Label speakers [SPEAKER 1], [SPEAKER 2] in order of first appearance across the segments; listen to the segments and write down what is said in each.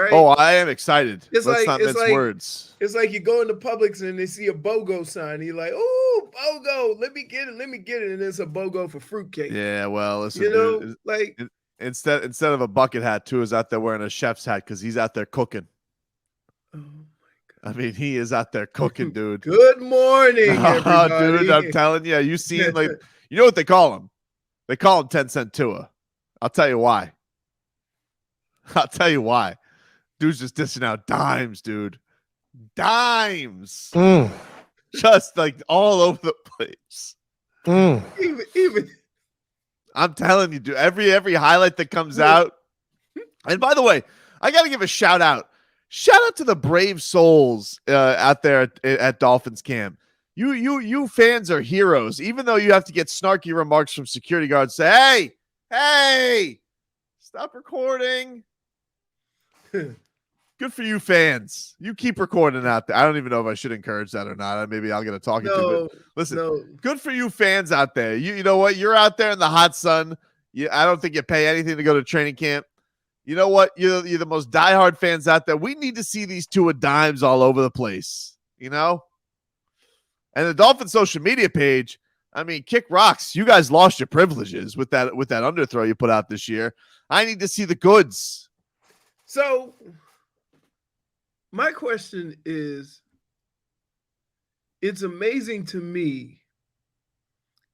[SPEAKER 1] right?
[SPEAKER 2] Oh, I am excited.
[SPEAKER 1] It's
[SPEAKER 2] Let's
[SPEAKER 1] like
[SPEAKER 2] not
[SPEAKER 1] it's
[SPEAKER 2] mince
[SPEAKER 1] like
[SPEAKER 2] words.
[SPEAKER 1] it's like you go into Publix and they see a BOGO sign. And you're like, "Oh, BOGO, let me get it, let me get it," and it's a BOGO for fruitcake.
[SPEAKER 2] Yeah, well, listen,
[SPEAKER 1] You know,
[SPEAKER 2] dude.
[SPEAKER 1] like,
[SPEAKER 2] Instead of a bucket hat, Tua's out there wearing a chef's hat because he's out there cooking.
[SPEAKER 1] oh
[SPEAKER 2] I mean, he is out there cooking, dude.
[SPEAKER 1] good morning,
[SPEAKER 2] Dude, I'm
[SPEAKER 1] everybody.
[SPEAKER 2] telling you, you seen you know what they call him? They call him 10-cent Tua. I'll tell you why. I'll tell you why. Dude's just dishing out dimes, dude. Dimes.
[SPEAKER 3] Mm.
[SPEAKER 2] Just like all over the place.
[SPEAKER 3] Mm.
[SPEAKER 1] Even
[SPEAKER 2] I'm telling you, dude. Every highlight that comes out. And by the way, I got to give a shout out. Shout out to the brave souls out there at Dolphins camp. You fans are heroes. Even though you have to get snarky remarks from security guards, say, hey, stop recording. Good for you fans. You keep recording out there. I don't even know if I should encourage that or not. Maybe I'll get a talking to. But listen, good for you fans out there. You know what? You're out there in the hot sun. I don't think you pay anything to go to training camp. You know what? You're the most diehard fans out there. We need to see these Tua dimes all over the place, you know? And the Dolphins social media page, I mean, kick rocks. You guys lost your privileges with that underthrow you put out this year. I need to see the goods.
[SPEAKER 1] So my question is, it's amazing to me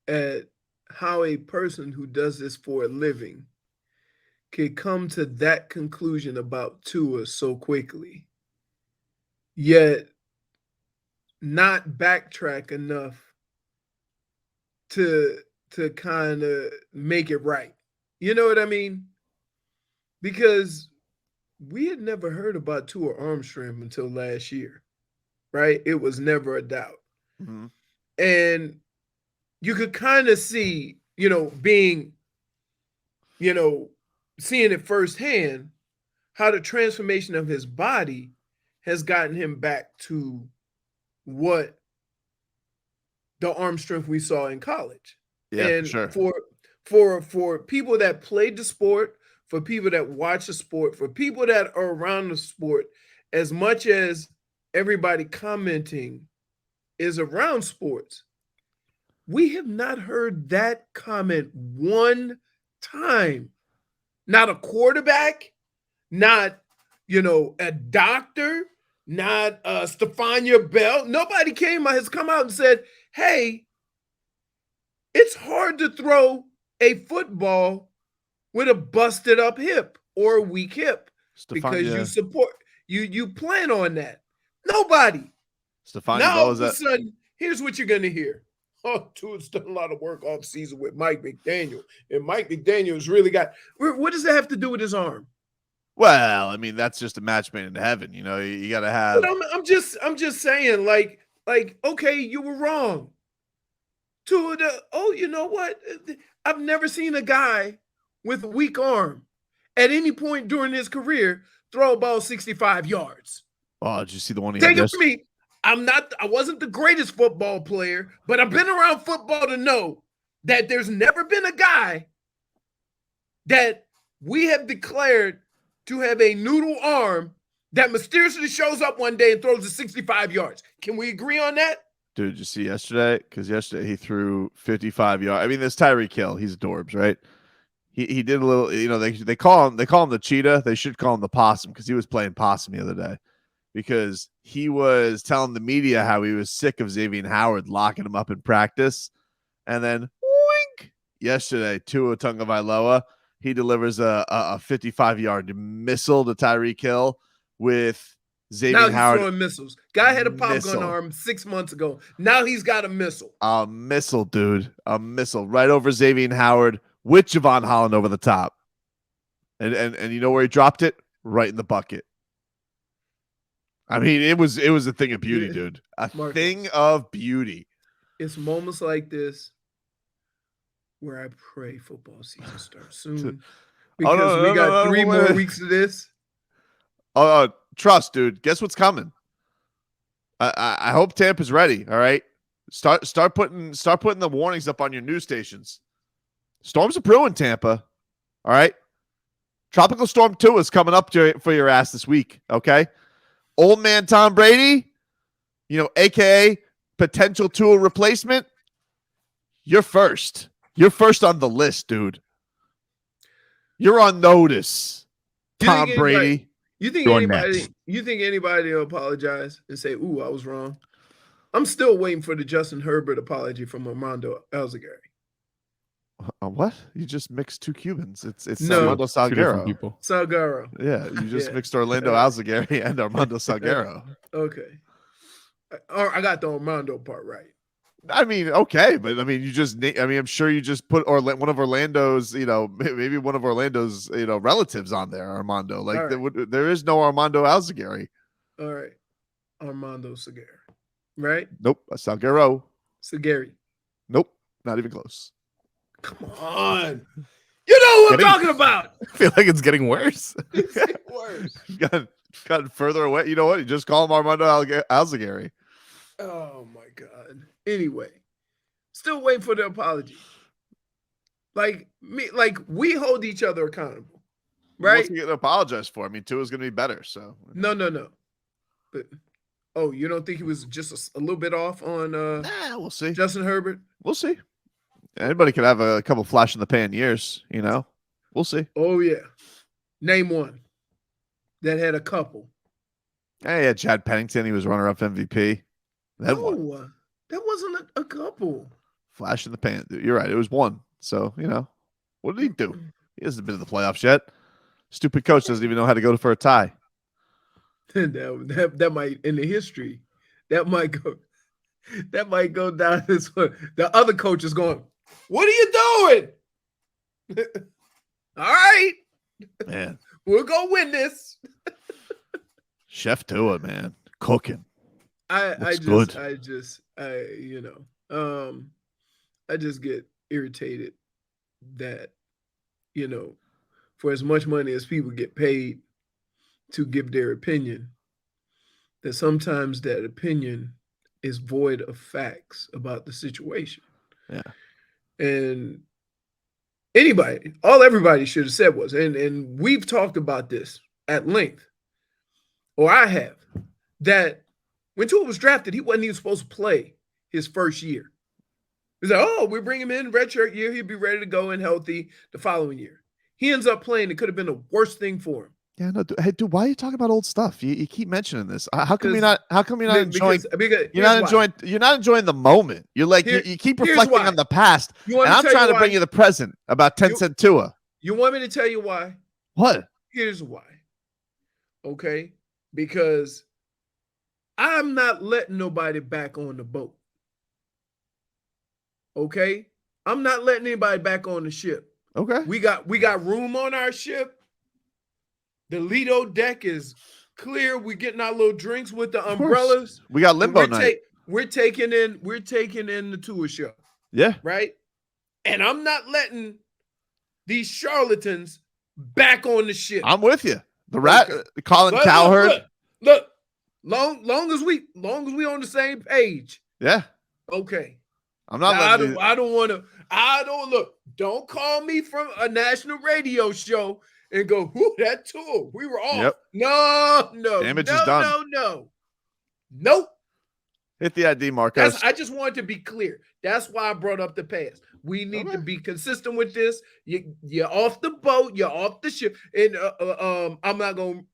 [SPEAKER 1] at how a person who does this for a living could come to that conclusion about Tua so quickly, yet not backtrack enough to kind of make it right. You know what I mean? Because we had never heard about Tua arm strength until last year, right? It was never a doubt.
[SPEAKER 2] Mm-hmm.
[SPEAKER 1] And you could kind of see, being, seeing it firsthand, how the transformation of his body has gotten him back to what the arm strength we saw in college.
[SPEAKER 2] Yeah,
[SPEAKER 1] and
[SPEAKER 2] for
[SPEAKER 1] sure. For people that played the sport, for people that watch the sport, for people that are around the sport, as much as everybody commenting is around sports, we have not heard that comment one time. Not a quarterback, not, a doctor, not Stefania Bell. Nobody has come out and said, hey, it's hard to throw a football with a busted up hip or a weak hip because you support, you plan on that. Nobody.
[SPEAKER 2] Stefania
[SPEAKER 1] Now
[SPEAKER 2] Bell
[SPEAKER 1] all
[SPEAKER 2] is
[SPEAKER 1] of a
[SPEAKER 2] that.
[SPEAKER 1] sudden, here's what you're going to hear. Oh, Tua's done a lot of work off season with Mike McDaniel. And Mike McDaniel's really got, what does that have to do with his arm?
[SPEAKER 2] Well, I mean, that's just a match made in heaven. You got to have.
[SPEAKER 1] But I'm just saying, like, okay, you were wrong. You know what? I've never seen a guy with a weak arm at any point during his career throw a ball 65 yards.
[SPEAKER 2] Oh, did you see the one he
[SPEAKER 1] Take
[SPEAKER 2] had
[SPEAKER 1] it from me. I wasn't the greatest football player, but I've been around football to know that there's never been a guy that we have declared to have a noodle arm that mysteriously shows up one day and throws it 65 yards. Can we agree on that?
[SPEAKER 2] Dude, did you see yesterday? Because yesterday he threw 55 yards. I mean, there's Tyreek Hill. He's adorbs, right? He did a little, they call him the cheetah. They should call him the possum because he was playing possum the other day. Because he was telling the media how he was sick of Xavier Howard locking him up in practice. And then, wink, yesterday, Tua Tagovailoa, he delivers a 55-yard missile to Tyreek Hill with Xavier Howard.
[SPEAKER 1] Now he's throwing missiles. Guy had a pop gun arm 6 months ago. Now he's got a missile.
[SPEAKER 2] A missile, dude. A missile right over Xavier Howard with Javon Holland over the top. And you know where he dropped it? Right in the bucket. I mean, it was a thing of beauty, dude. Thing of beauty.
[SPEAKER 1] It's moments like this where I pray football season starts soon. Because we got 3 more weeks of this.
[SPEAKER 2] Trust, dude. Guess what's coming? I hope Tampa's ready. All right. Start putting the warnings up on your news stations. Storms are brewing, Tampa. All right. Tropical Storm 2 is coming up for your ass this week, okay? Old man Tom Brady, a.k.a. potential Tua replacement, you're first. You're first on the list, dude. You're on notice, Tom Brady.
[SPEAKER 1] You think anybody will apologize and say, "Ooh, I was wrong"? I'm still waiting for the Justin Herbert apology from Armando Alzagari.
[SPEAKER 2] What? You just mixed two Cubans. It's
[SPEAKER 3] Armando
[SPEAKER 2] Salguero.
[SPEAKER 1] Salguero.
[SPEAKER 2] Yeah, you just mixed Orlando Alzagari and Armando Salguero.
[SPEAKER 1] Okay. I got the Armando part right.
[SPEAKER 2] I mean, okay, but I mean, I'm sure you just put one of Orlando's, maybe one of Orlando's, relatives on there, Armando. Like right. There is no Armando Alzagari.
[SPEAKER 1] All right, Armando Salguero, right?
[SPEAKER 2] Nope, Salguero.
[SPEAKER 1] Salguero.
[SPEAKER 2] Nope, not even close.
[SPEAKER 1] Come on, you know what I'm talking about.
[SPEAKER 3] I feel like it's getting worse.
[SPEAKER 1] It's getting worse.
[SPEAKER 2] Gotten further away. You know what? You just call him Armando Alzagari.
[SPEAKER 1] Oh my God. Anyway, still waiting for the apology. Like we hold each other accountable, right?
[SPEAKER 2] What's he gonna apologize for? I mean, Tua's gonna be better. So
[SPEAKER 1] no. But you don't think he was just a little bit off on?
[SPEAKER 2] We'll see.
[SPEAKER 1] Justin Herbert.
[SPEAKER 2] We'll see. Anybody could have a couple flash in the pan years. We'll see.
[SPEAKER 1] Oh yeah. Name one that had a couple.
[SPEAKER 2] Hey, yeah, Chad Pennington. He was runner-up MVP.
[SPEAKER 1] That wasn't a couple.
[SPEAKER 2] Flash in the pan. You're right. It was one. So, what did he do? He hasn't been to the playoffs yet. Stupid coach doesn't even know how to go for a tie.
[SPEAKER 1] that might, in the history, that might go down this way. The other coach is going, "What are you doing?" All right.
[SPEAKER 2] Man.
[SPEAKER 1] We'll go win this.
[SPEAKER 2] Chef Tua, man. Cooking.
[SPEAKER 1] I just get irritated that, for as much money as people get paid to give their opinion, that sometimes that opinion is void of facts about the situation.
[SPEAKER 2] Yeah.
[SPEAKER 1] And everybody should have said was, and we've talked about this at length, or I have, that when Tua was drafted, he wasn't even supposed to play his first year. He said, we bring him in redshirt year, he'll be ready to go and healthy the following year. He ends up playing. It could have been the worst thing for him.
[SPEAKER 2] Yeah, no, hey, dude, why are you talking about old stuff? You keep mentioning this. How come you're not enjoying? You're not enjoying the moment. You're like you keep reflecting on the past, and I'm trying to bring you the present about 10-cent Tua.
[SPEAKER 1] You want me to tell you why?
[SPEAKER 2] What?
[SPEAKER 1] Here's why. Okay, because I'm not letting nobody back on the boat. Okay, I'm not letting anybody back on the ship.
[SPEAKER 2] Okay,
[SPEAKER 1] we got room on our ship. The Lido deck is clear. We're getting our little drinks with the umbrellas.
[SPEAKER 2] We got limbo night.
[SPEAKER 1] We're taking in the Tua show.
[SPEAKER 2] Yeah.
[SPEAKER 1] Right? And I'm not letting these charlatans back on the ship.
[SPEAKER 2] I'm with you. The rat Colin Cowherd.
[SPEAKER 1] Look, long as we on the same page.
[SPEAKER 2] Yeah.
[SPEAKER 1] Okay.
[SPEAKER 2] I'm not letting
[SPEAKER 1] don't call me from a national radio show and go, "Whoo, that Tua, we were off."
[SPEAKER 2] Yep.
[SPEAKER 1] No.
[SPEAKER 2] Damage is done.
[SPEAKER 1] No. Nope.
[SPEAKER 2] Hit the ID, Marcos.
[SPEAKER 1] I just wanted to be clear. That's why I brought up the past. We need to be consistent with this. You're off the boat. You're off the ship. And I'm not going to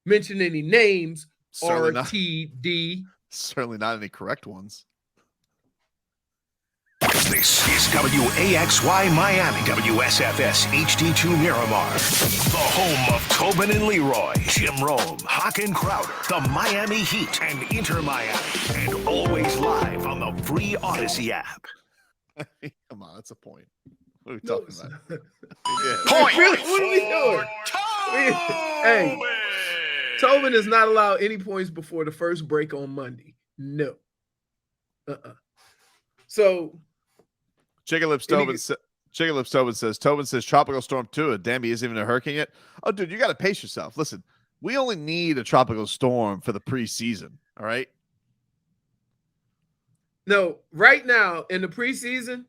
[SPEAKER 1] mention any names. RTD.
[SPEAKER 2] Certainly not any correct ones.
[SPEAKER 4] This is WAXY Miami, WSFS HD2 Miramar. The home of Tobin and Leroy, Jim Rome, Hawk and Crowder, the Miami Heat, and Inter Miami. And always live on the free Odyssey app.
[SPEAKER 2] Come on, that's a point. What are we talking about?
[SPEAKER 4] Point.
[SPEAKER 1] Really, what are we doing? Hey, Tobin is not allowed any points before the first break on Monday. No. So...
[SPEAKER 2] Chicken Lips Tobin says, Tobin says Tropical Storm Tua. Damn, he isn't even a hurricane yet. Oh, dude, you got to pace yourself. Listen, we only need a tropical storm for the preseason. All right.
[SPEAKER 1] No, right now in the preseason,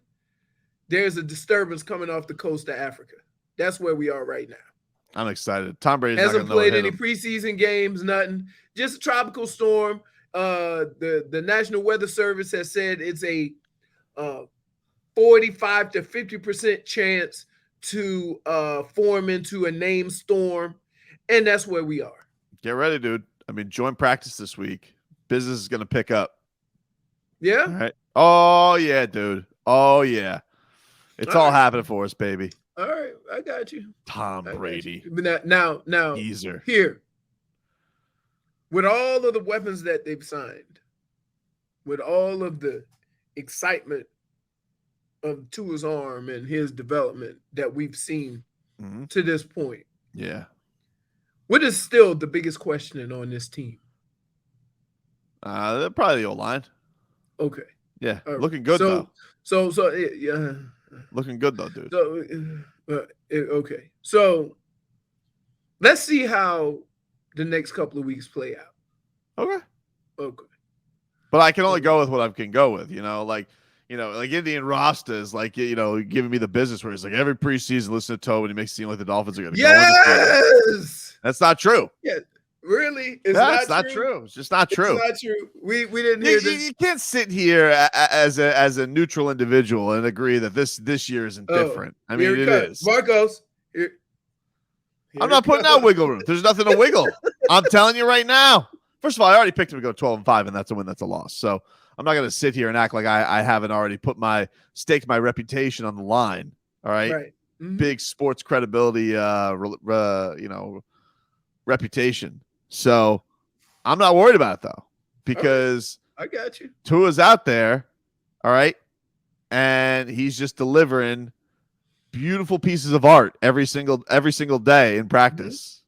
[SPEAKER 1] there's a disturbance coming off the coast of Africa. That's where we are right now.
[SPEAKER 2] I'm excited. Tom Brady's
[SPEAKER 1] hasn't
[SPEAKER 2] not gonna
[SPEAKER 1] played any preseason games, nothing. Just a tropical storm. The National Weather Service has said it's a 45 to 50% chance to form into a named storm, and that's where we are.
[SPEAKER 2] Get ready, dude. I mean, joint practice this week. Business is gonna pick up.
[SPEAKER 1] Yeah.
[SPEAKER 2] All right. Oh yeah, dude. Oh yeah. It's all happening for us, baby.
[SPEAKER 1] All right, I got you.
[SPEAKER 2] Tom Brady.
[SPEAKER 1] Now,
[SPEAKER 2] Teaser.
[SPEAKER 1] Here, with all of the weapons that they've signed, with all of the excitement of Tua's arm and his development that we've seen to this point,
[SPEAKER 2] yeah,
[SPEAKER 1] what is still the biggest question on this team?
[SPEAKER 2] Probably the O-line.
[SPEAKER 1] Okay.
[SPEAKER 2] Yeah, looking good though.
[SPEAKER 1] So yeah,
[SPEAKER 2] looking good though, dude.
[SPEAKER 1] So, okay. So let's see how the next couple of weeks play out. Okay.
[SPEAKER 2] But I can only go with what I can go with, like Indian Rasta is like, giving me the business where he's like every preseason listen to Tobin, he makes it seem like the Dolphins are going to go.
[SPEAKER 1] Yes.
[SPEAKER 2] That's not true.
[SPEAKER 1] Yeah. Really? It's
[SPEAKER 2] not true. It's just not true.
[SPEAKER 1] It's not true. We didn't hear this.
[SPEAKER 2] You can't sit here as a neutral individual and agree that this year isn't different. I mean, it is.
[SPEAKER 1] Marcos.
[SPEAKER 2] I'm not putting out wiggle room. There's nothing to wiggle. I'm telling you right now. First of all, I already picked him to go 12-5, and that's a win. That's a loss. So I'm not going to sit here and act like I haven't already staked my reputation on the line. All right.
[SPEAKER 1] Right. Mm-hmm.
[SPEAKER 2] Big sports credibility, reputation. So I'm not worried about it though, because
[SPEAKER 1] I got you.
[SPEAKER 2] Tua's out there. All right. And he's just delivering beautiful pieces of art every single day in practice.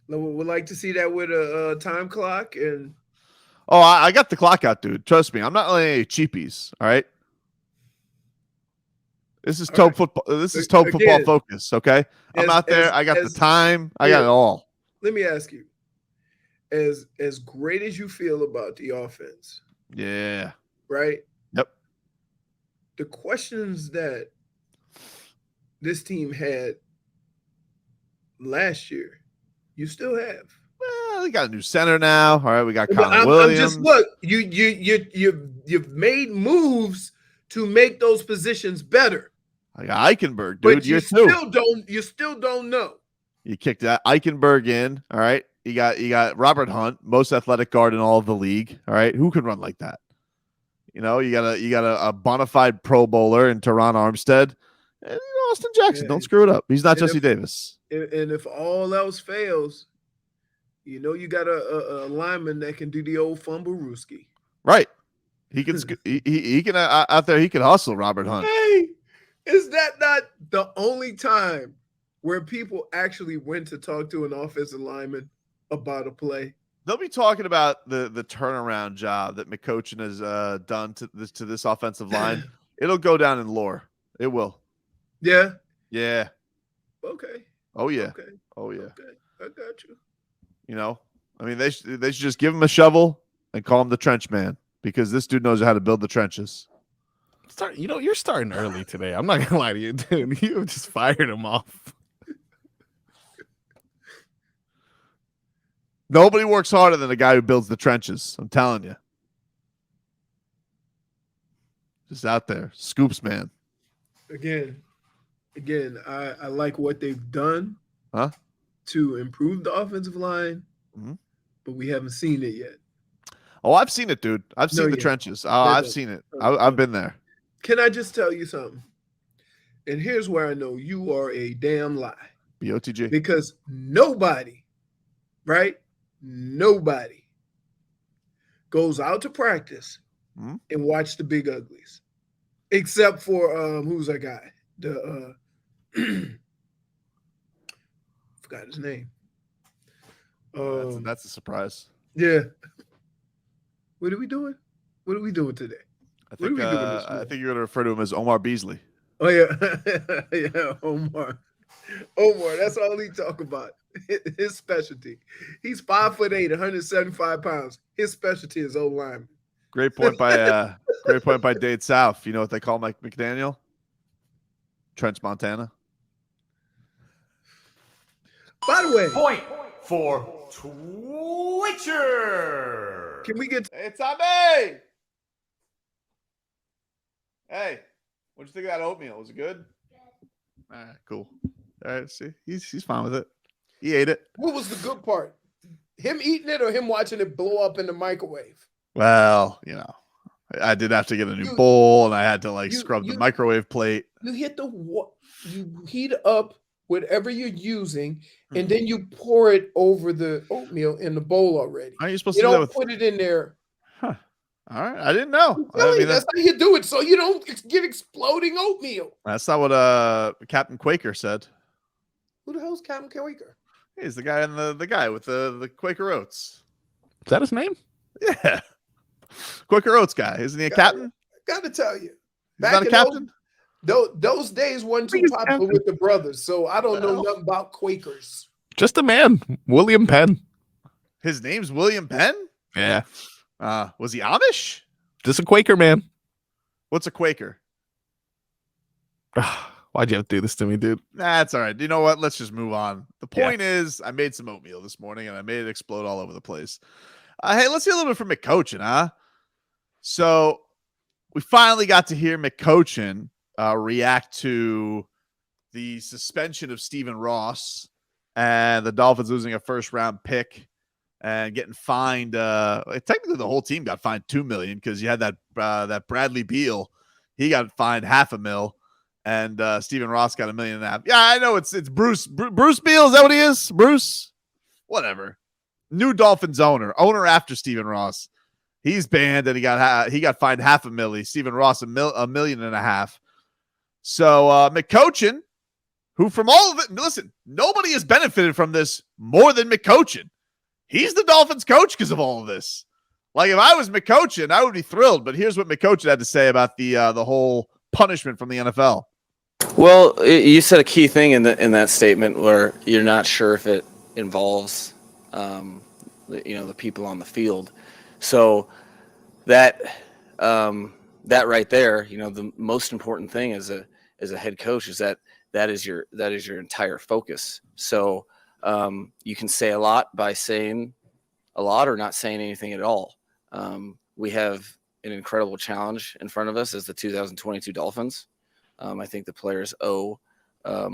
[SPEAKER 1] Would like to see that with a time clock and.
[SPEAKER 2] Oh, I got the clock out, dude. Trust me, I'm not letting any cheapies. All right. This is football. This is football focus. Okay. I'm out there. I got the time. I got it all.
[SPEAKER 1] Let me ask you, as great as you feel about the offense.
[SPEAKER 2] Yeah.
[SPEAKER 1] Right.
[SPEAKER 2] Yep.
[SPEAKER 1] The questions that this team had last year, you still have.
[SPEAKER 2] Well, we got a new center now. All right, we got Colin Williams.
[SPEAKER 1] You've made moves to make those positions better.
[SPEAKER 2] I got Eichenberg, dude.
[SPEAKER 1] But you still don't know.
[SPEAKER 2] You kicked that Eichenberg in. All right. You got Robert Hunt, most athletic guard in all of the league. All right. Who can run like that? You got a bona fide Pro Bowler in Teron Armstead. And Austin Jackson. Don't screw it up. He's not Jesse Davis.
[SPEAKER 1] And if all else fails, you got a lineman that can do the old fumble rooski.
[SPEAKER 2] Right. He can he can out there. He can hustle Robert Hunt.
[SPEAKER 1] Hey, is that not the only time where people actually went to talk to an offensive lineman about a play?
[SPEAKER 2] They'll be talking about the turnaround job that McCochin has done to this offensive line. It'll go down in lore. It will.
[SPEAKER 1] Yeah.
[SPEAKER 2] Yeah.
[SPEAKER 1] Okay.
[SPEAKER 2] Oh yeah.
[SPEAKER 1] Okay.
[SPEAKER 2] Oh yeah.
[SPEAKER 1] Okay. I got you.
[SPEAKER 2] I mean, they should just give him a shovel and call him the trench man, because this dude knows how to build the trenches.
[SPEAKER 3] You're starting early today. I'm not gonna lie to you, dude. You just fired him off.
[SPEAKER 2] Nobody works harder than the guy who builds the trenches. I'm telling you. Just out there. Scoops, man.
[SPEAKER 1] Again, I like what they've done
[SPEAKER 2] to
[SPEAKER 1] improve the offensive line, but we haven't seen it yet.
[SPEAKER 2] Oh, I've seen it, dude. I've seen the trenches. I've seen it. I've been there.
[SPEAKER 1] Can I just tell you something? And here's where I know you are a damn lie.
[SPEAKER 2] BOTG.
[SPEAKER 1] Because nobody goes out to practice and watch the big uglies, except for who's that guy? Forgot his name.
[SPEAKER 2] That's a surprise.
[SPEAKER 1] Yeah. What are we doing? What are we doing today?
[SPEAKER 2] I think you're going to refer to him as Omar Beasley.
[SPEAKER 1] Oh yeah, yeah, Omar. That's all he talk about. His specialty. He's 5'8", 175 pounds. His specialty is O-line.
[SPEAKER 2] Great point by Dade South. You know what they call Mike McDaniel? Trench Montana.
[SPEAKER 1] By the way,
[SPEAKER 5] Point for Twitcher.
[SPEAKER 1] can we get
[SPEAKER 2] Hey, Tommy! Hey, what'd you think of that oatmeal? Was it good? All right, cool. All right, see, he's fine with it. He ate it.
[SPEAKER 1] what was the good part? Him eating it or him watching it blow up in the microwave?
[SPEAKER 2] Well, I did have to get a new bowl, and I had to scrub the microwave plate.
[SPEAKER 1] You you heat up whatever you're using, and then you pour it over the oatmeal in the bowl already.
[SPEAKER 2] Aren't you supposed
[SPEAKER 1] You
[SPEAKER 2] to do that
[SPEAKER 1] don't
[SPEAKER 2] with?
[SPEAKER 1] put it in there.
[SPEAKER 2] Huh. All right, I didn't know.
[SPEAKER 1] Really, that's how you do it, so you don't get exploding oatmeal.
[SPEAKER 2] That's not what Captain Quaker said.
[SPEAKER 1] Who the hell's Captain Quaker?
[SPEAKER 2] He's the guy the guy with the Quaker Oats.
[SPEAKER 3] Is that his name?
[SPEAKER 2] Yeah, Quaker Oats guy. Isn't he a captain?
[SPEAKER 1] Gotta tell you,
[SPEAKER 2] He's not a captain.
[SPEAKER 1] Those days wasn't too popular with the brothers, so I don't know nothing about Quakers.
[SPEAKER 3] Just a man, William Penn.
[SPEAKER 2] His name's William Penn?
[SPEAKER 3] Yeah.
[SPEAKER 2] Was he Amish?
[SPEAKER 3] Just a Quaker man.
[SPEAKER 2] What's a Quaker?
[SPEAKER 3] Why'd you have to do this to me, dude?
[SPEAKER 2] That's all right. You know what? Let's just move on. The point is, I made some oatmeal this morning, and I made it explode all over the place. Hey, let's hear a little bit from McCochin, huh? So we finally got to hear McCochin react to the suspension of Stephen Ross and the Dolphins losing a first-round pick and getting fined. Technically, the whole team got fined $2 million because you had that Bradley Beal. He got fined $500,000, and Stephen Ross got $1.5 million. Yeah, I know it's Bruce Beal. Is that what he is? Bruce, whatever. New Dolphins owner after Stephen Ross. He's banned, and he got fined $500,000. Stephen Ross $1.5 million. So McCochin, who from all of it, listen, nobody has benefited from this more than McCochin. He's the Dolphins coach because of all of this. Like, if I was McCochin, I would be thrilled. But here's what McCochin had to say about the whole punishment from the NFL.
[SPEAKER 6] Well, you said a key thing in that statement where you're not sure if it involves, the people on the field. So that right there, the most important thing as a head coach is that is your entire focus. So you can say a lot by saying a lot or not saying anything at all. We have an incredible challenge in front of us as the 2022 Dolphins. I think the players I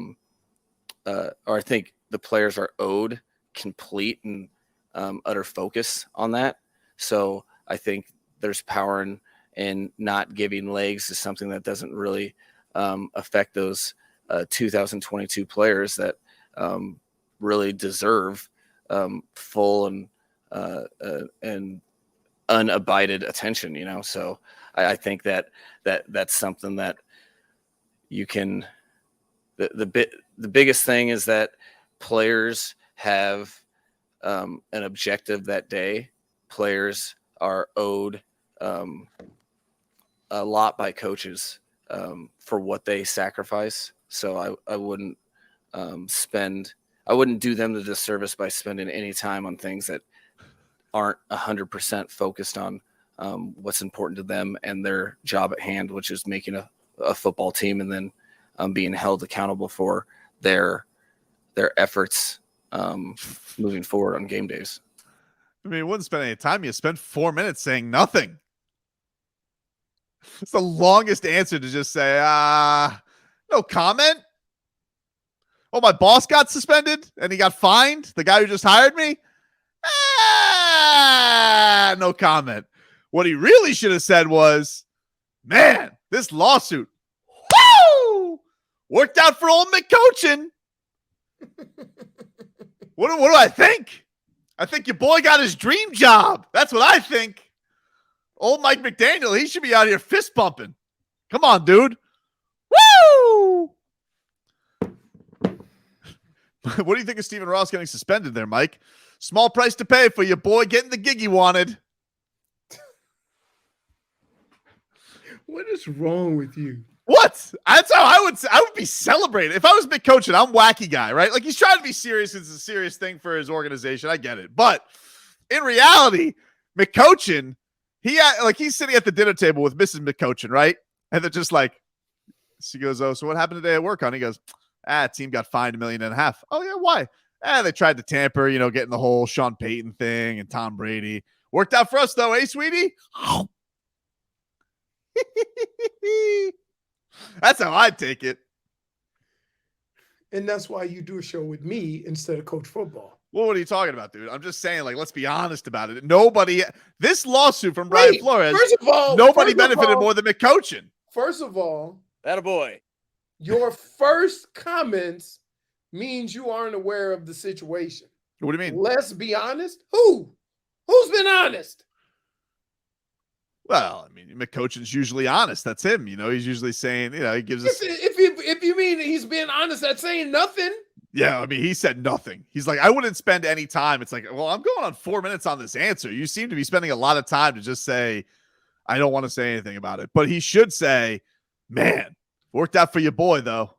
[SPEAKER 6] think the players are owed complete and utter focus on that. So I think there's power in not giving legs to something that doesn't really affect those 2022 players that really deserve full and unabided attention. So I think that's something that you can. The biggest thing is that players have an objective that day. Players are owed a lot by coaches for what they sacrifice. So I wouldn't do them the disservice by spending any time on things that aren't 100% focused on what's important to them and their job at hand, which is making a football team and then being held accountable for their efforts moving forward on game days.
[SPEAKER 2] I mean, you wouldn't spend any time. You spent 4 minutes saying nothing. It's the longest answer to just say, no comment. Oh, my boss got suspended and he got fined? The guy who just hired me? No comment. What he really should have said was, man, this lawsuit, woo, worked out for old McCochin. What do I think? I think your boy got his dream job. That's what I think. Old Mike McDaniel, he should be out here fist bumping. Come on, dude. Woo! What do you think of Stephen Ross getting suspended there, Mike? Small price to pay for your boy getting the gig he wanted.
[SPEAKER 1] What is wrong with you?
[SPEAKER 2] What? That's how I would be celebrated. If I was McCochin, I'm wacky guy, right? Like, he's trying to be serious. It's a serious thing for his organization. I get it. But in reality, McCochin, he's sitting at the dinner table with Mrs. McCochin, right? And they're just like, she goes, oh, so what happened today at work, hon? He goes, team got fined $1.5 million. Oh, yeah, why? They tried to tamper, getting the whole Sean Payton thing and Tom Brady. Worked out for us, though, sweetie? That's how I take it.
[SPEAKER 1] And that's why you do a show with me instead of Coach Football.
[SPEAKER 2] Well, what are you talking about, dude? I'm just saying, let's be honest about it. This lawsuit from Brian Flores,
[SPEAKER 1] first of all,
[SPEAKER 2] nobody benefited more than McCochin.
[SPEAKER 1] First of all,
[SPEAKER 6] attaboy.
[SPEAKER 1] Your first comments means you aren't aware of the situation.
[SPEAKER 2] What do you mean?
[SPEAKER 1] Let's be honest. Who's been honest?
[SPEAKER 2] Well, I mean, McCochin's usually honest. That's him. He's usually saying, he gives us.
[SPEAKER 1] If you mean he's being honest, that's saying nothing.
[SPEAKER 2] Yeah, I mean, he said nothing. He's like, I wouldn't spend any time. It's like, well, I'm going on 4 minutes on this answer. You seem to be spending a lot of time to just say, I don't want to say anything about it. But he should say, man, worked out for your boy, though.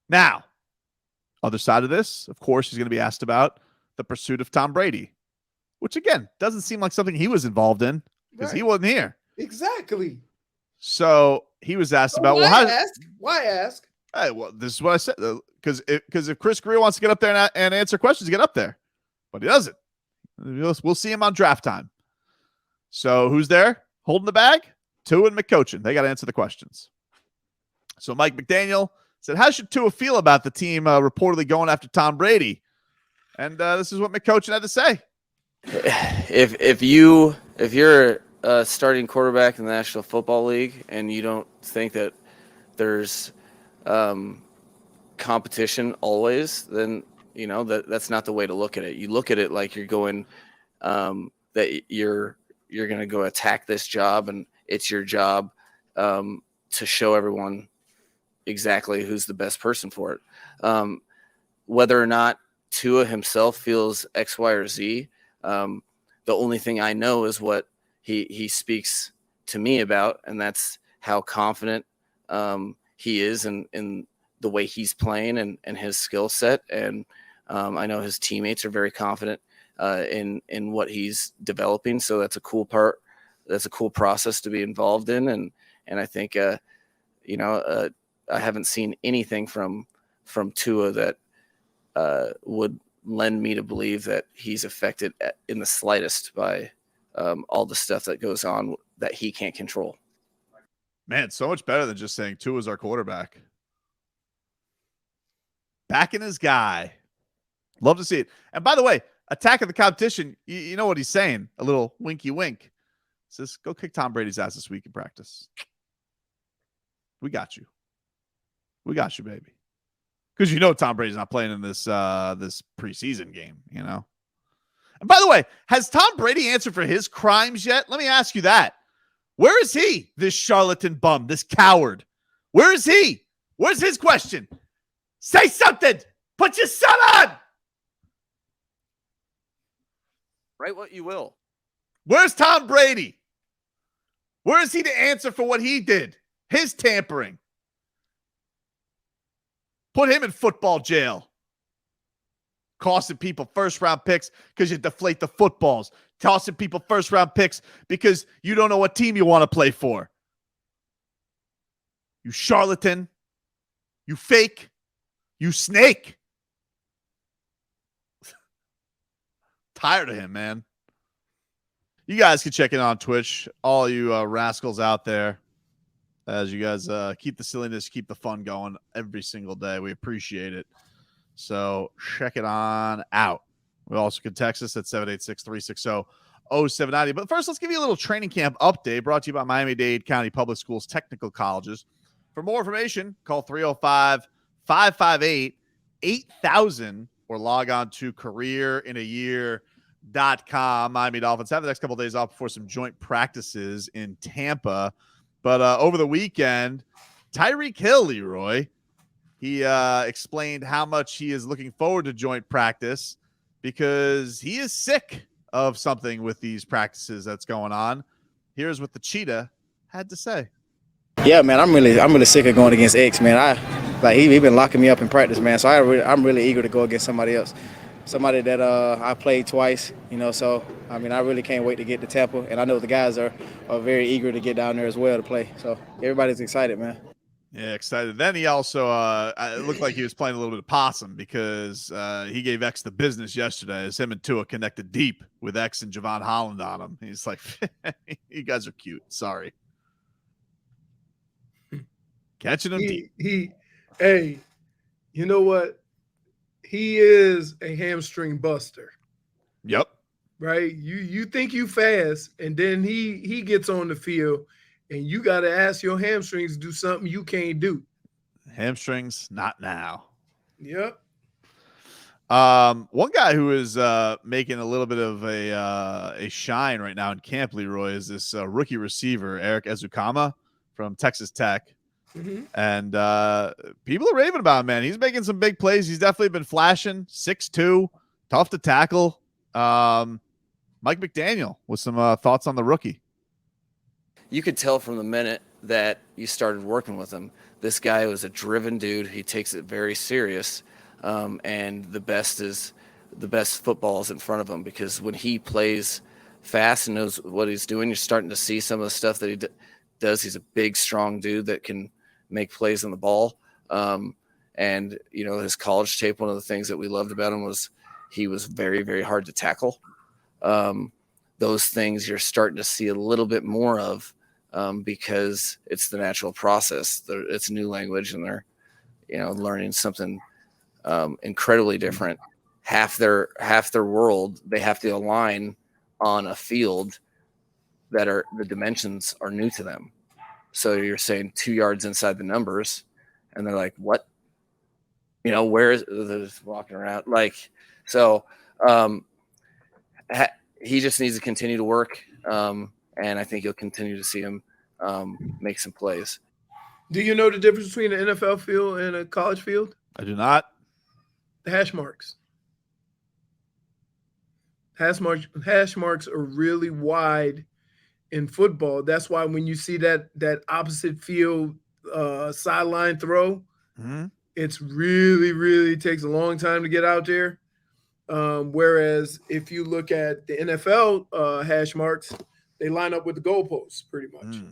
[SPEAKER 2] Now, other side of this, of course, he's going to be asked about the pursuit of Tom Brady, which, again, doesn't seem like something he was involved in because he wasn't here.
[SPEAKER 1] Exactly.
[SPEAKER 2] So he was asked about,
[SPEAKER 1] why ask?
[SPEAKER 2] Hey, well, this is what I said. Because if Chris Greer wants to get up there and answer questions, get up there. But he doesn't. We'll see him on draft time. So who's there holding the bag? Tua and McCochin. They got to answer the questions. So Mike McDaniel said, how should Tua feel about the team reportedly going after Tom Brady? And this is what McCochin had to say.
[SPEAKER 6] If you're a starting quarterback in the National Football League and you don't think that there's competition always, then that's not the way to look at it. You look at it like you're going that you're going to go attack this job, and it's your job to show everyone exactly who's the best person for it. Whether or not Tua himself feels X, Y, or Z, the only thing I know is what he speaks to me about, and that's how confident he is in the way he's playing and his skill set. And I know his teammates are very confident in what he's developing. So that's a cool part. That's a cool process to be involved in. And I think, I haven't seen anything from Tua that would lend me to believe that he's affected in the slightest by all the stuff that goes on that he can't control.
[SPEAKER 2] Man, so much better than just saying Tua's our quarterback. Backing his guy. Love to see it. And by the way, attacking the competition, you know what he's saying? A little winky wink. Says, go kick Tom Brady's ass this week in practice. We got you. We got you, baby. Because Tom Brady's not playing in this this preseason game, And by the way, has Tom Brady answered for his crimes yet? Let me ask you that. Where is he, this charlatan bum, this coward? Where is he? Where's his question? Say something. Put your son on.
[SPEAKER 6] Write what you will.
[SPEAKER 2] Where's Tom Brady? Where is he to answer for what he did? His tampering. Put him in football jail. Costing people first-round picks because you deflate the footballs. Tossing people first-round picks because you don't know what team you want to play for. You charlatan. You fake. You snake. Tired of him, man. You guys can check in on Twitch. All you rascals out there. As you guys keep the silliness, keep the fun going every single day. We appreciate it. So check it on out. We also can text us at 786-360-0790. But first, let's give you a little training camp update brought to you by Miami-Dade County Public Schools Technical Colleges. For more information, call 305-558-8000 or log on to careerinayear.com. Miami Dolphins have the next couple of days off before some joint practices in Tampa. But over the weekend, Tyreek Hill, Leroy, he explained how much he is looking forward to joint practice because he is sick of something with these practices that's going on. Here's what the Cheetah had to say.
[SPEAKER 7] Yeah, man, I'm really sick of going against X, man. He been locking me up in practice, man. So I'm really eager to go against somebody else, somebody that I played twice, So I really can't wait to get to Tampa, and I know the guys are very eager to get down there as well to play. So everybody's excited, man.
[SPEAKER 2] Yeah, excited. Then he also it looked like he was playing a little bit of possum because he gave X the business yesterday as him and Tua connected deep with X and Javon Holland on him. He's like, you guys are cute. Sorry. Catching him deep.
[SPEAKER 1] Hey, you know what? He is a hamstring buster.
[SPEAKER 2] Yep.
[SPEAKER 1] Right? You think you fast, and then he gets on the field, and you got to ask your hamstrings to do something you can't do.
[SPEAKER 2] Hamstrings, not now.
[SPEAKER 1] Yep.
[SPEAKER 2] One guy who is making a little bit of a shine right now in camp, Leroy, is this rookie receiver, Eric Ezukama from Texas Tech.
[SPEAKER 1] Mm-hmm.
[SPEAKER 2] And people are raving about him, man. He's making some big plays. He's definitely been flashing. 6'2", tough to tackle. Mike McDaniel with some thoughts on the rookie.
[SPEAKER 6] You could tell from the minute that you started working with him, this guy was a driven dude. He takes it very serious, and the best football is in front of him, because when he plays fast and knows what he's doing, you're starting to see some of the stuff that he does. He's a big, strong dude that can make plays on the ball. And, you know, his college tape, one of the things that we loved about him was he was very, very hard to tackle. Those things you're starting to see a little bit more of, because it's the natural process. It's new language, and they're, you know, learning something incredibly different. Half their world, they have to align on a field that are the dimensions are new to them. So you're saying 2 yards inside the numbers, and they're like, what? You know, where is they're just walking around like so? He just needs to continue to work, and I think you'll continue to see him make some plays.
[SPEAKER 1] Do you know the difference between an NFL field and a college field?
[SPEAKER 2] I do not.
[SPEAKER 1] The hash marks. Hash marks are really wide in football. That's why when you see that opposite field sideline throw, it's really, really takes a long time to get out there. Whereas if you look at the NFL hash marks, they line up with the goalposts pretty much.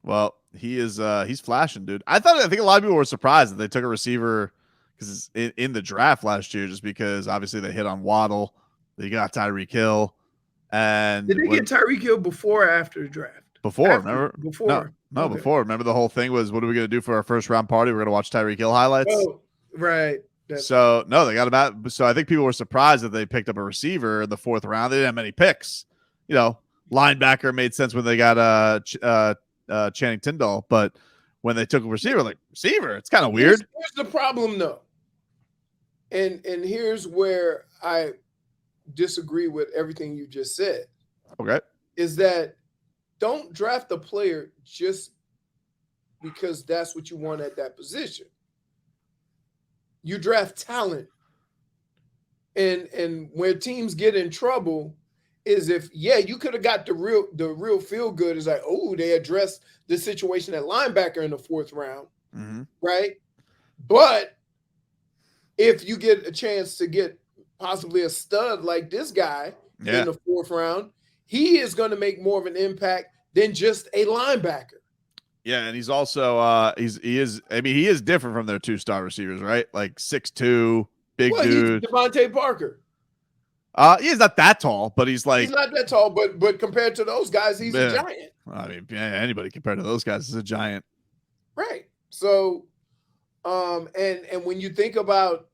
[SPEAKER 2] Well, he's flashing, dude. I think a lot of people were surprised that they took a receiver because in the draft last year, just because obviously they hit on Waddle, they got Tyreek Hill, and
[SPEAKER 1] did they get Tyreek Hill before or after the draft?
[SPEAKER 2] Before,
[SPEAKER 1] after,
[SPEAKER 2] remember?
[SPEAKER 1] Before.
[SPEAKER 2] No,
[SPEAKER 1] Okay.
[SPEAKER 2] Before. Remember the whole thing was, what are we going to do for our first round party? We're going to watch Tyreek Hill highlights.
[SPEAKER 1] Oh, right.
[SPEAKER 2] So no, they got him out. So I think people were surprised that they picked up a receiver in the 4th round. They didn't have many picks. You know, linebacker made sense when they got Channing Tindall, but when they took a receiver, it's kind of weird.
[SPEAKER 1] Here's the problem, though, and here's where I disagree with everything you just said.
[SPEAKER 2] Okay,
[SPEAKER 1] is that don't draft a player just because that's what you want at that position. You draft talent, and where teams get in trouble is if you could have got the real feel good is like, oh, they addressed the situation at linebacker in the 4th round, right? But if you get a chance to get possibly a stud like this guy in the 4th round, he is going to make more of an impact than just a linebacker.
[SPEAKER 2] Yeah, and he's also he is different from their 2-star receivers, right? Like 6'2", big dude.
[SPEAKER 1] He's Devontae Parker.
[SPEAKER 2] He's not that tall, but he's
[SPEAKER 1] not that tall, but compared to those guys, he's a giant.
[SPEAKER 2] I mean, anybody compared to those guys is a giant.
[SPEAKER 1] Right. So, and when you think about,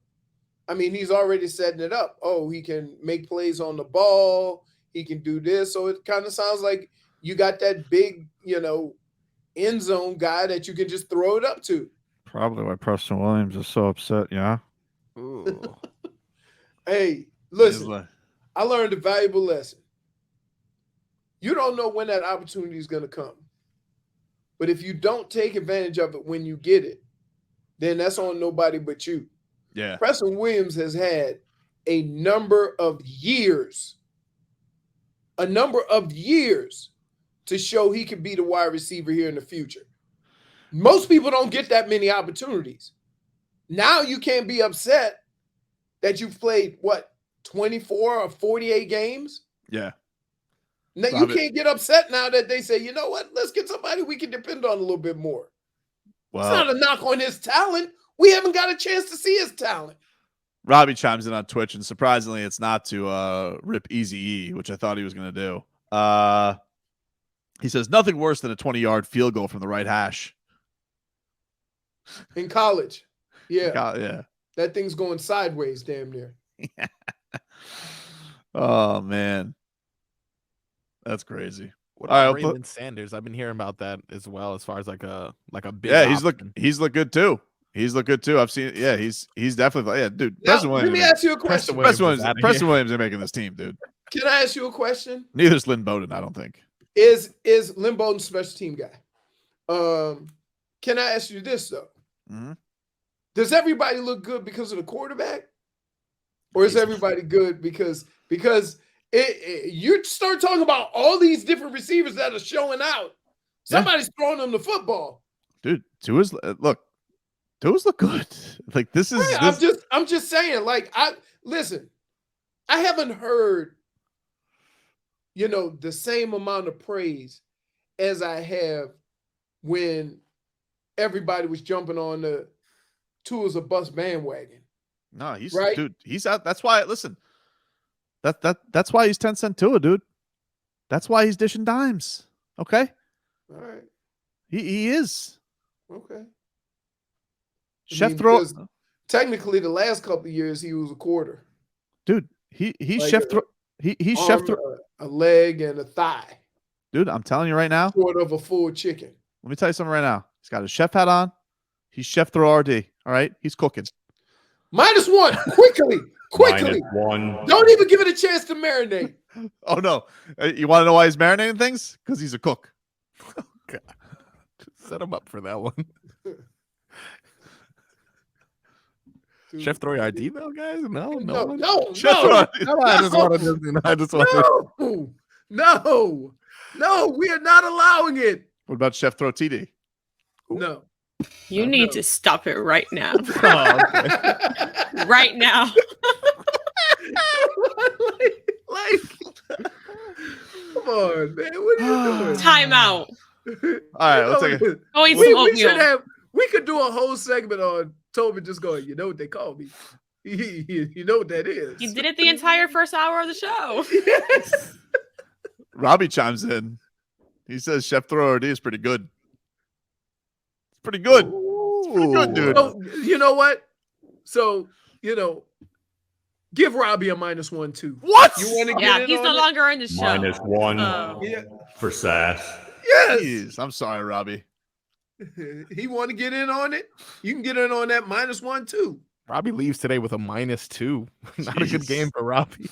[SPEAKER 1] I mean, he's already setting it up. Oh, he can make plays on the ball. He can do this. So it kind of sounds like you got that big, end zone guy that you can just throw it up to.
[SPEAKER 8] Probably why Preston Williams is so upset. Yeah.
[SPEAKER 2] Ooh.
[SPEAKER 1] Hey, listen, I learned a valuable lesson. You don't know when that opportunity is going to come. But if you don't take advantage of it when you get it, then that's on nobody but you.
[SPEAKER 2] Yeah.
[SPEAKER 1] Preston Williams has had a number of years to show he can be the wide receiver here in the future. Most people don't get that many opportunities. Now you can't be upset that you've played, 24 or 48 games?
[SPEAKER 2] Yeah.
[SPEAKER 1] Now you can't get upset now that they say, you know what, let's get somebody we can depend on a little bit more. Well, it's not a knock on his talent. We haven't got a chance to see his talent.
[SPEAKER 2] Robbie chimes in on Twitch, and surprisingly, it's not to rip Eazy-E, which I thought he was going to do. He says, nothing worse than a 20-yard field goal from the right hash.
[SPEAKER 1] In college. Yeah.
[SPEAKER 2] Yeah.
[SPEAKER 1] That thing's going sideways damn near.
[SPEAKER 2] Yeah. Oh, man. That's crazy.
[SPEAKER 3] What about Raymond Sanders? I've been hearing about that as well, as far as like a big.
[SPEAKER 2] Yeah, he's looked good too. I've seen it. Yeah, he's definitely dude.
[SPEAKER 1] Now,
[SPEAKER 2] Preston Williams.
[SPEAKER 1] Let me ask you a question.
[SPEAKER 2] Preston Williams are making this team, dude.
[SPEAKER 1] Can I ask you a question?
[SPEAKER 2] Neither's Lynn Bowden, I don't think.
[SPEAKER 1] Is Lynn Bowden a special team guy? Can I ask you this though?
[SPEAKER 2] Mm-hmm.
[SPEAKER 1] Does everybody look good because of the quarterback, or is everybody good because you start talking about all these different receivers that are showing out? Somebody's throwing them the football,
[SPEAKER 2] dude. Tua's look good. Like this is.
[SPEAKER 1] Right, I'm just saying. Like I haven't heard, the same amount of praise as I have when everybody was jumping on the Tua's a bust bandwagon.
[SPEAKER 2] No, he's
[SPEAKER 1] right?
[SPEAKER 2] Dude. He's out. That's why. Listen, that's why he's 10-cent Tua, dude. That's why he's dishing dimes. Okay.
[SPEAKER 1] All right.
[SPEAKER 2] He is.
[SPEAKER 1] Okay.
[SPEAKER 2] Chef throw.
[SPEAKER 1] Technically, the last couple of years he was a quarter.
[SPEAKER 2] Dude, he's like chef throw. He's chef throw.
[SPEAKER 1] A leg and a thigh.
[SPEAKER 2] Dude, I'm telling you right now.
[SPEAKER 1] Short of a full chicken.
[SPEAKER 2] Let me tell you something right now. He's got his chef hat on. He's chef throw RD. All right, he's cooking.
[SPEAKER 1] -1 quickly.
[SPEAKER 5] -1.
[SPEAKER 1] Don't even give it a chance to marinate.
[SPEAKER 2] Oh no! You want to know why he's marinating things? Because he's a cook.
[SPEAKER 3] Oh, God. Set him up for that one.
[SPEAKER 1] Dude.
[SPEAKER 3] Chef throw RD though, guys? No.
[SPEAKER 1] No, we are not allowing it.
[SPEAKER 2] What about chef throw TD?
[SPEAKER 1] No.
[SPEAKER 9] You need to stop it right now.
[SPEAKER 3] Oh, okay.
[SPEAKER 9] Right now.
[SPEAKER 1] Come on, man. What are you doing?
[SPEAKER 9] Time out.
[SPEAKER 2] All right, let's take it.
[SPEAKER 1] We could do a whole segment on Tobin just going, you know what they call me. You know what that is.
[SPEAKER 9] You did it the entire first hour of the show.
[SPEAKER 1] Yes.
[SPEAKER 2] Robbie chimes in. He says chef throw RD is pretty good. It's pretty good. It's pretty good, dude.
[SPEAKER 1] So, you know what? So, give Robbie a -1 too.
[SPEAKER 2] What?
[SPEAKER 1] You want to get
[SPEAKER 9] Yeah,
[SPEAKER 1] in
[SPEAKER 9] he's
[SPEAKER 1] on
[SPEAKER 9] no
[SPEAKER 1] it?
[SPEAKER 9] longer in the show.
[SPEAKER 5] -1 for Sass.
[SPEAKER 1] Yes.
[SPEAKER 2] Jeez, I'm sorry, Robbie.
[SPEAKER 1] He want to get in on it? You can get in on that -1 too.
[SPEAKER 3] Robbie leaves today with a -2. Not a good game for Robbie.